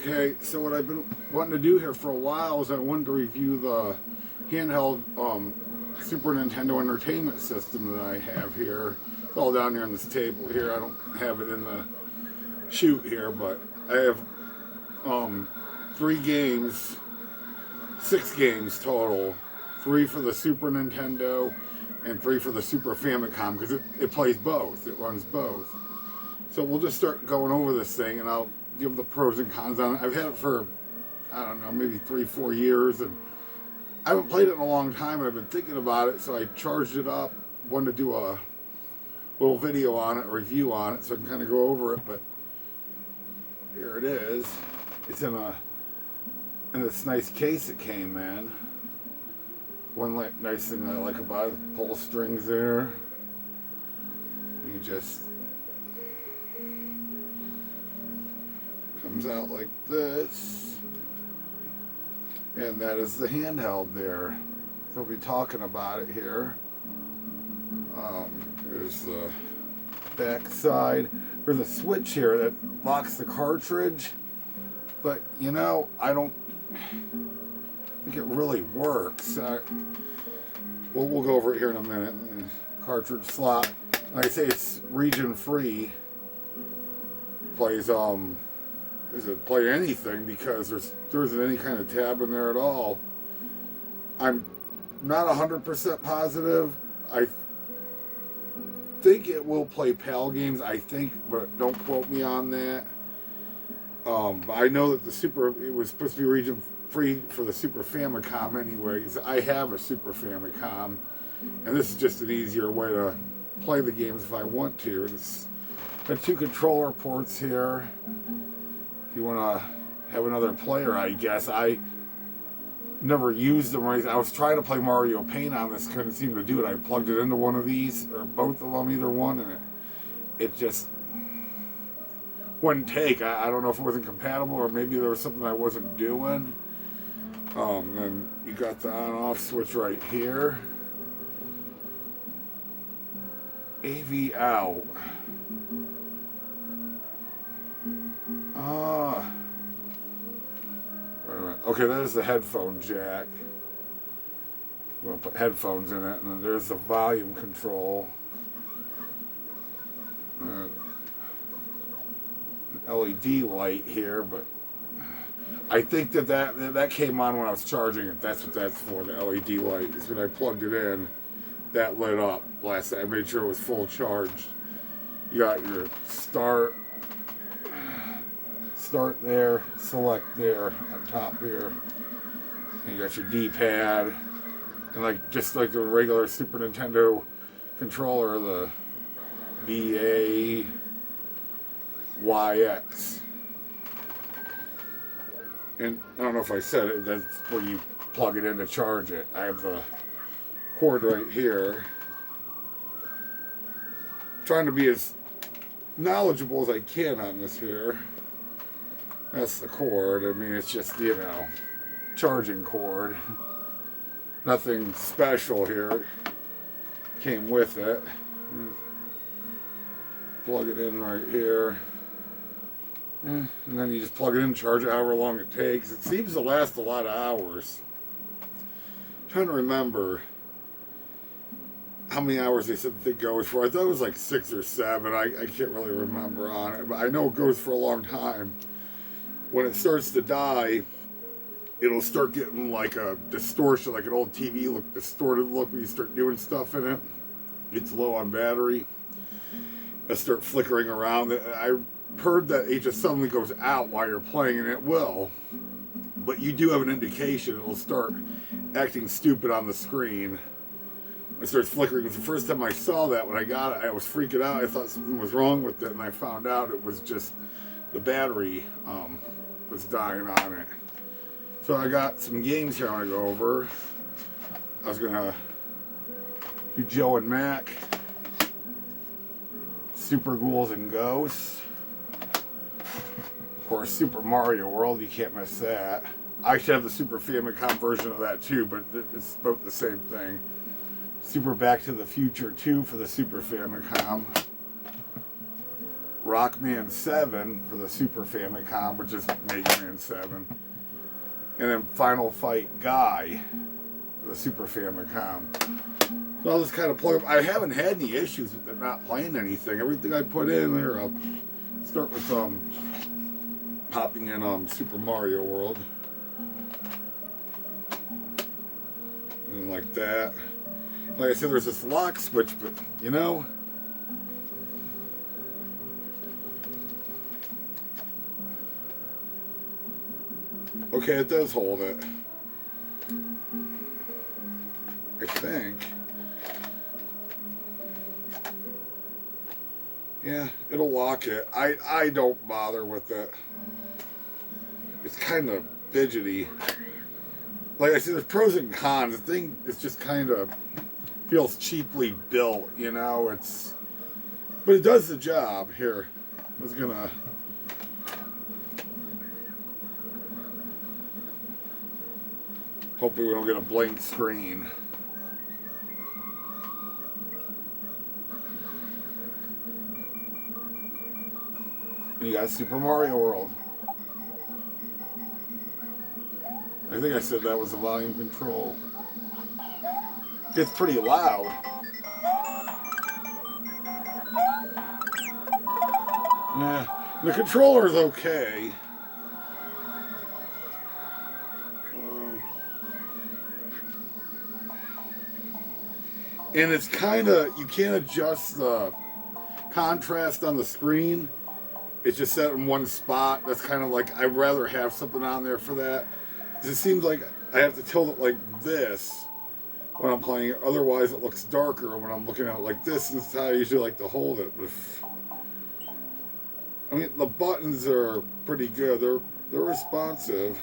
Okay, so what I've been wanting to do here for a while is I wanted to review the handheld Super Nintendo Entertainment System that I have here. It's all down here on this table here. I don't have it in the chute here, but I have 3 games, 6 games total. 3 for the Super Nintendo and 3 for the Super Famicom, because it plays both. It runs both. So we'll just start going over this thing, and I'll give the pros and cons on it. I've had it for, I don't know, maybe 3-4 years, and I haven't played it in a long time, and I've been thinking about it, so I charged it up, wanted to do a little video on it, a review on it, so I can kind of go over it. But here it is. It's in this nice case it came in. One nice thing I like about it, pull strings there. You just comes out like this, and that is the handheld there. So we'll be talking about it here. There's the back side. There's a switch here that locks the cartridge, but you know, I don't think it really works. We'll go over it here in a minute. Cartridge slot. Like I say, it's region free. Plays does it play anything, because there isn't any kind of tab in there at all. I'm not 100% positive. I think it will play PAL games, I think, but don't quote me on that. But I know that it was supposed to be region free for the Super Famicom anyways. I have a Super Famicom, and this is just an easier way to play the games if I want to. It's got 2 controller ports here. If you want to have another player, I guess. I never used them. I was trying to play Mario Paint on this, couldn't seem to do it. I plugged it into one of these, or both of them, either one, and it just wouldn't take. I don't know if it wasn't compatible, or maybe there was something I wasn't doing. Then you got the on-off switch right here. AV out. Wait a minute. Okay, there's the headphone jack. I'm going to put headphones in it, and then there's the volume control. LED light here, but I think that came on when I was charging it. That's what that's for. The LED light is when I plugged it in. That lit up last night. I made sure it was full charged. You got your start there, select there on top here, and you got your D-pad, and just like the regular Super Nintendo controller, the BAYX. And I don't know if I said it, that's where you plug it in to charge it. I have the cord right here. I'm trying to be as knowledgeable as I can on this here. That's the cord. I mean, it's just, you know, charging cord. Nothing special here. Came with it. Plug it in right here. And then you just plug it in, charge it however long it takes. It seems to last a lot of hours. I'm trying to remember how many hours they said it goes for. I thought it was like 6 or 7. I can't really remember on it, but I know it goes for a long time. When it starts to die, it'll start getting like a distortion, like an old TV look, distorted look when you start doing stuff in it. It's low on battery. It'll start flickering around. I heard that it just suddenly goes out while you're playing, and it will. But you do have an indication. It'll start acting stupid on the screen. It starts flickering. It was the first time I saw that. When I got it, I was freaking out. I thought something was wrong with it, and I found out it was just the battery was dying on it. So I got some games here I want to go over. I was going to do Joe and Mac, Super Ghouls and Ghosts. Of course, Super Mario World, you can't miss that. I actually have the Super Famicom version of that too, but it's both the same thing. Super Back to the Future 2 for the Super Famicom. Rockman 7 for the Super Famicom, which is Mega Man 7. And then Final Fight Guy for the Super Famicom. So I'll just kind of plug them. I haven't had any issues with them not playing anything. Everything I put in there, I'll start with popping in Super Mario World. And like that. Like I said, there's this lock switch, but you know, okay, it does hold it. I think. Yeah, it'll lock it. I don't bother with it. It's kind of fidgety. Like I said, there's pros and cons. The thing is just kind of feels cheaply built, you know. But it does the job. Here, I was gonna. Hopefully we don't get a blank screen. And you got Super Mario World. I think I said that was the volume control. Gets pretty loud. Yeah, the controller's okay. And it's kind of, you can't adjust the contrast on the screen. It's just set in one spot. That's kind of like, I'd rather have something on there for that. It seems like I have to tilt it like this when I'm playing it. Otherwise, it looks darker when I'm looking at it like this. This is how I usually like to hold it. But I mean, the buttons are pretty good. They're responsive.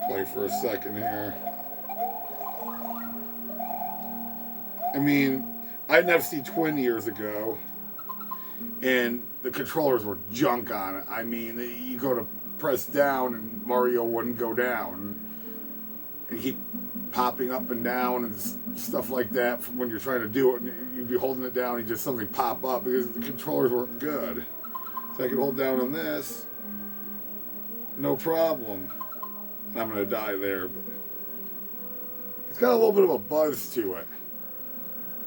Play for a second here. I mean, I had an FC Twin years ago, and the controllers were junk on it. I mean, you go to press down, and Mario wouldn't go down. And keep popping up and down and stuff like that from when you're trying to do it. And you'd be holding it down, and just suddenly pop up because the controllers weren't good. So I could hold down on this, no problem. And I'm going to die there, but it's got a little bit of a buzz to it.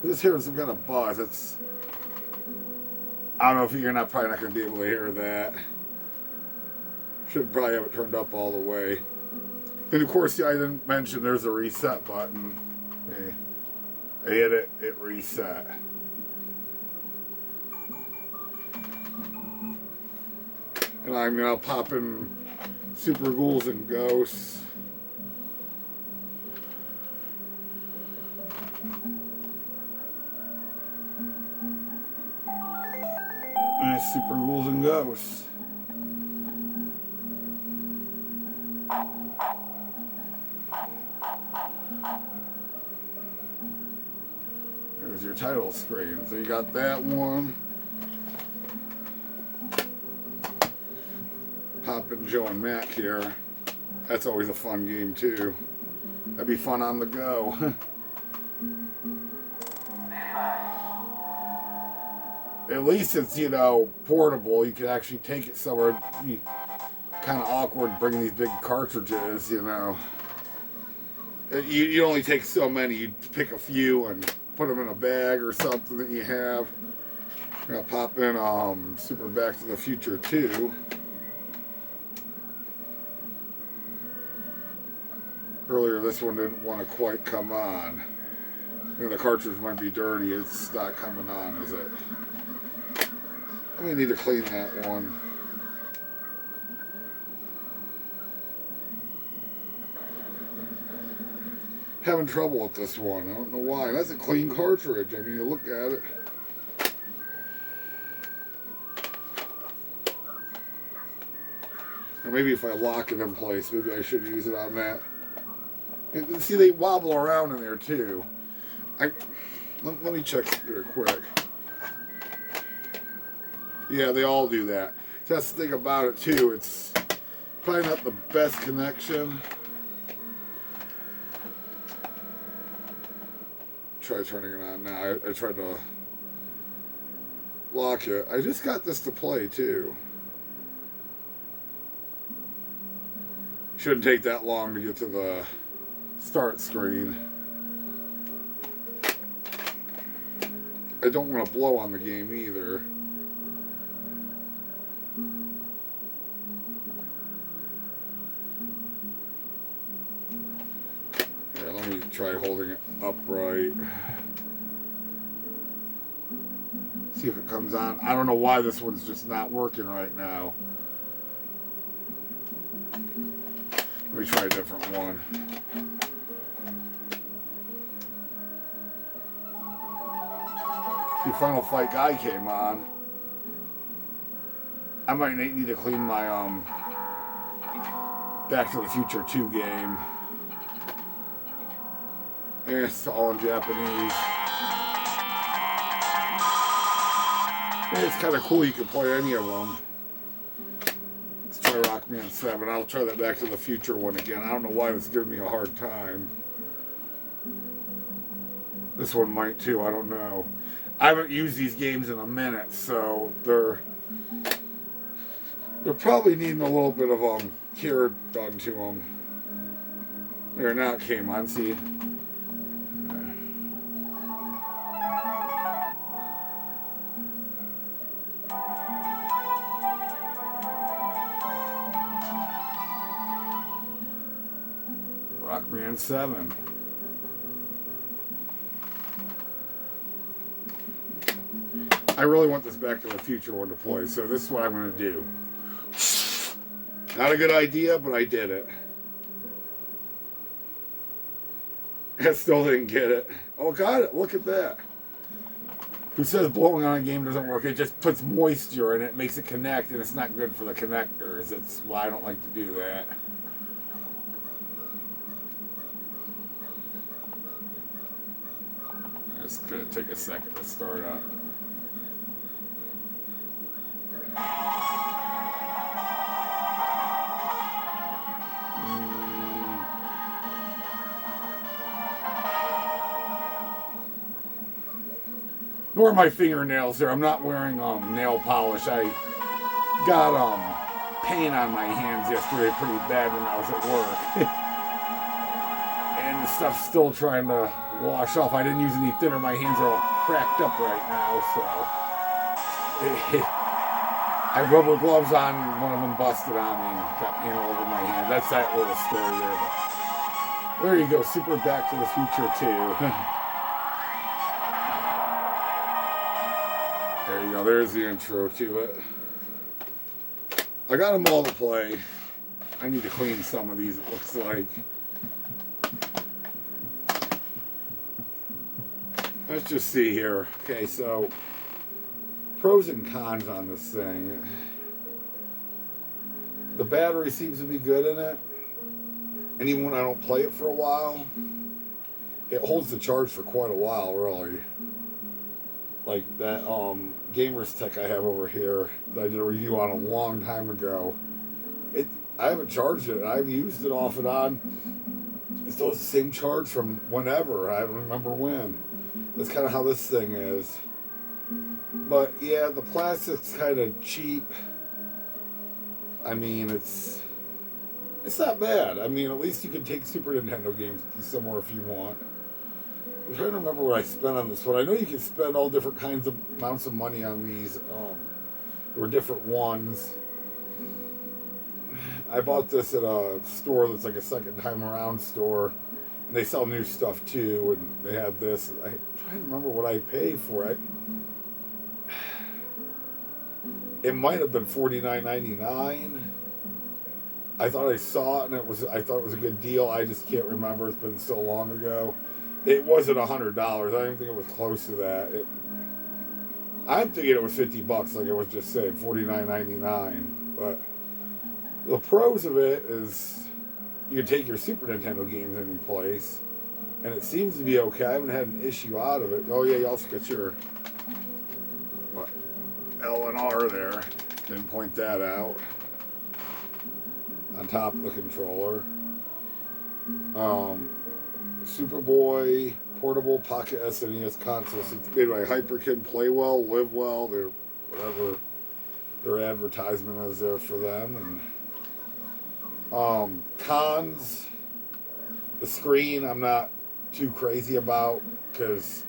Just hearing some kind of buzz. It's, I don't know if you're probably not going to be able to hear that. Should probably have it turned up all the way. And of course, I didn't mention there's a reset button. Okay. I hit it, it reset. And I'll pop in Super Ghouls and Ghosts. And Super Ghouls and Ghosts. There's your title screen. So you got that one. Poppin' Joe and Mac here. That's always a fun game too. That'd be fun on the go. At least it's, portable. You can actually take it somewhere. Kind of awkward bringing these big cartridges, You only take so many. You pick a few and put them in a bag or something that you have. I'm gonna pop in Super Back to the Future 2. Earlier, this one didn't want to quite come on. The cartridge might be dirty. It's not coming on, is it? I may need to clean that one. Having trouble with this one. I don't know why. That's a clean cartridge. I mean, you look at it. Or maybe if I lock it in place, maybe I should use it on that. And see, they wobble around in there too. Let me check real quick. Yeah, they all do that. So that's the thing about it too. It's probably not the best connection. try turning it on now. I tried to lock it. I just got this to play too. Shouldn't take that long to get to the start screen. I don't want to blow on the game either. Here, let me try holding it upright. See if it comes on. I don't know why this one's just not working right now. Let me try a different one. See, Final Fight Guy came on. I might need to clean my Back to the Future 2 game. It's all in Japanese. It's kind of cool, you can play any of them. Let's try Rockman 7. I'll try that Back to the Future one again. I don't know why it's giving me a hard time. This one might too, I don't know. I haven't used these games in a minute, so they're probably needing a little bit of care done to them. There, now it came on, see? Rockman 7. I really want this Back to the Future one to play, so this is what I'm going to do. Not a good idea, but I did it. I still didn't get it. Oh, got it. Look at that. Who says blowing on a game doesn't work? It just puts moisture in it, makes it connect, and it's not good for the connectors. That's why I don't like to do that. It's going to take a second to start up. Nor my fingernails there. I'm not wearing nail polish. I got paint on my hands yesterday pretty bad when I was at work. And the stuff's still trying to wash off. I didn't use any thinner. My hands are all cracked up right now, so I have rubber gloves on. One of them busted on me and got paint all over my hand. That's that little story there. But there you go. Super Back to the Future 2. There you go, there's the intro to it. I got them all to play. I need to clean some of these, it looks like. Let's just see here. Okay, so pros and cons on this thing. The battery seems to be good in it. And even when I don't play it for a while, it holds the charge for quite a while, really. Like that Gamers Tech I have over here that I did a review on a long time ago. I haven't charged it. I've used it off and on. It still has the same charge from whenever. I don't remember when. That's kind of how this thing is. But yeah, the plastic's kind of cheap. I mean, it's not bad. I mean, at least you can take Super Nintendo games with you somewhere if you want. I'm trying to remember what I spent on this one. I know you can spend all different kinds of amounts of money on these. There were different ones. I bought this at a store that's like a second time around store. And they sell new stuff too. And they had this. I'm trying to remember what I paid for it. It might have been $49.99. I thought I saw it and I thought it was a good deal. I just can't remember. It's been so long ago. It wasn't $100. I don't think it was close to that. I'm thinking it was $50, like I was just saying, $49.99. But the pros of it is you can take your Super Nintendo games any place, and it seems to be okay. I haven't had an issue out of it. Oh yeah, you also got your L and R there. Didn't point that out. On top of the controller. SupaBoy, portable pocket SNES console. So it's made by Hyperkin. Play well, live well. They're whatever their advertisement is there for them. And cons, the screen I'm not too crazy about because,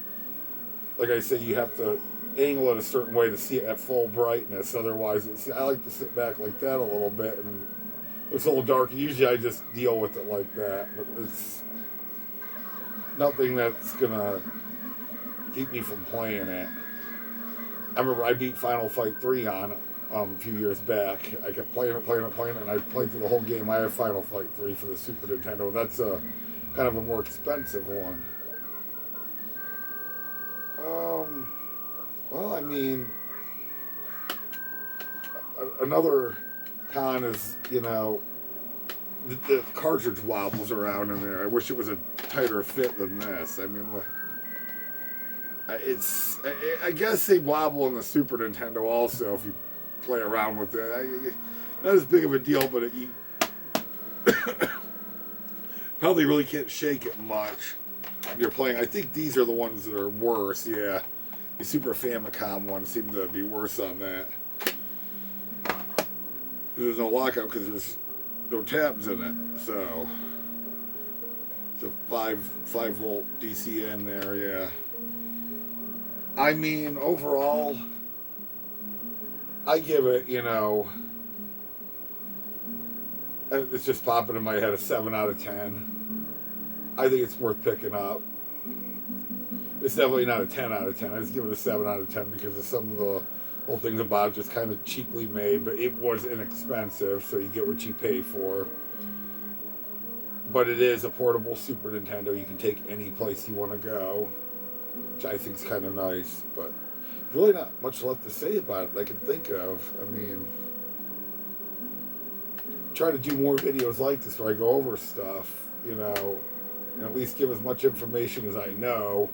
like I say, you have to angle it a certain way to see it at full brightness. Otherwise, I like to sit back like that a little bit, and it looks a little dark. Usually I just deal with it like that, but it's nothing that's gonna keep me from playing it. I remember I beat Final Fight 3 on it a few years back. I kept playing it, and I played through the whole game. I have Final Fight 3 for the Super Nintendo. That's a kind of a more expensive one. Well, I mean, another con is, you know, the cartridge wobbles around in there. I wish it was a tighter fit than this. I mean, look, I guess they wobble in the Super Nintendo also if you play around with it. Not as big of a deal, but you probably really can't shake it much when you're playing. I think these are the ones that are worse, yeah. The Super Famicom ones seem to be worse on that. There's no lockout because there's no tabs in it, so it's a 5 volt DC in there, yeah. I mean, overall, I give it, you know, it's just popping in my head, a 7 out of 10. I think it's worth picking up. It's definitely not a 10 out of 10. I just give it a 7 out of 10 because of some of the little things about it, just kind of cheaply made, but it was inexpensive, so you get what you pay for. But it is a portable Super Nintendo. You can take any place you want to go, which I think is kind of nice, but really not much left to say about it that I can think of. I mean, try to do more videos like this where I go over stuff, you know, and at least give as much information as I know.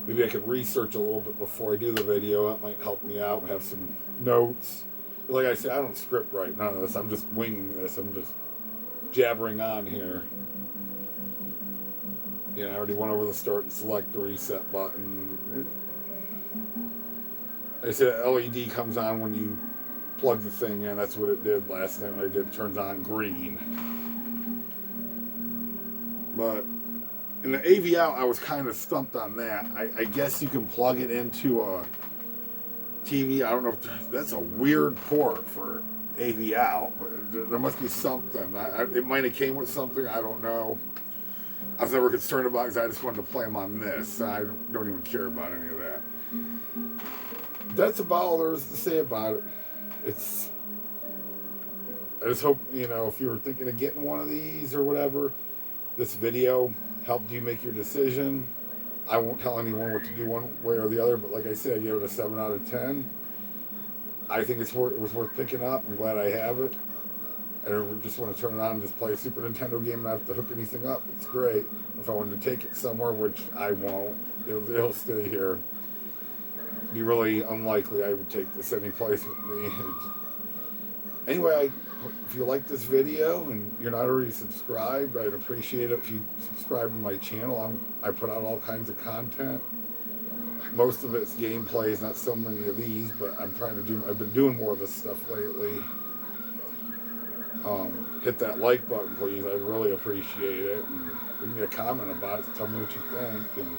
Maybe I could research a little bit before I do the video. That might help me out. Have some notes. But like I said, I don't script write none of this. I'm just winging this. I'm just jabbering on here. Yeah, I already went over the start and select the reset button. I said LED comes on when you plug the thing in. That's what it did last time I did. It turns on green. But in the AV out, I was kind of stumped on that. I guess you can plug it into a TV. I don't know if that's a weird port for AV out, but there must be something. It might have came with something. I don't know. I was never concerned about it because I just wanted to play them on this. I don't even care about any of that. That's about all there is to say about it. I just hope, you know, if you were thinking of getting one of these or whatever, this video helped you make your decision. I won't tell anyone what to do one way or the other, but like I said, I gave it a 7 out of 10. I think it was worth picking up. I'm glad I have it. I just want to turn it on and just play a Super Nintendo game and not have to hook anything up. It's great. If I wanted to take it somewhere, which I won't, it'll stay here. It'd be really unlikely I would take this any place with me. Anyway, if you like this video and you're not already subscribed, I'd appreciate it if you subscribe to my channel. I put out all kinds of content. Most of it's gameplays, not so many of these, but I've been doing more of this stuff lately. Hit that like button, please. I'd really appreciate it. And leave me a comment about it. Tell me what you think. And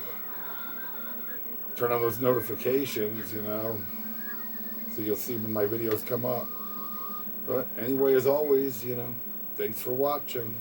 turn on those notifications, you know, so you'll see when my videos come up. But anyway, as always, you know, thanks for watching.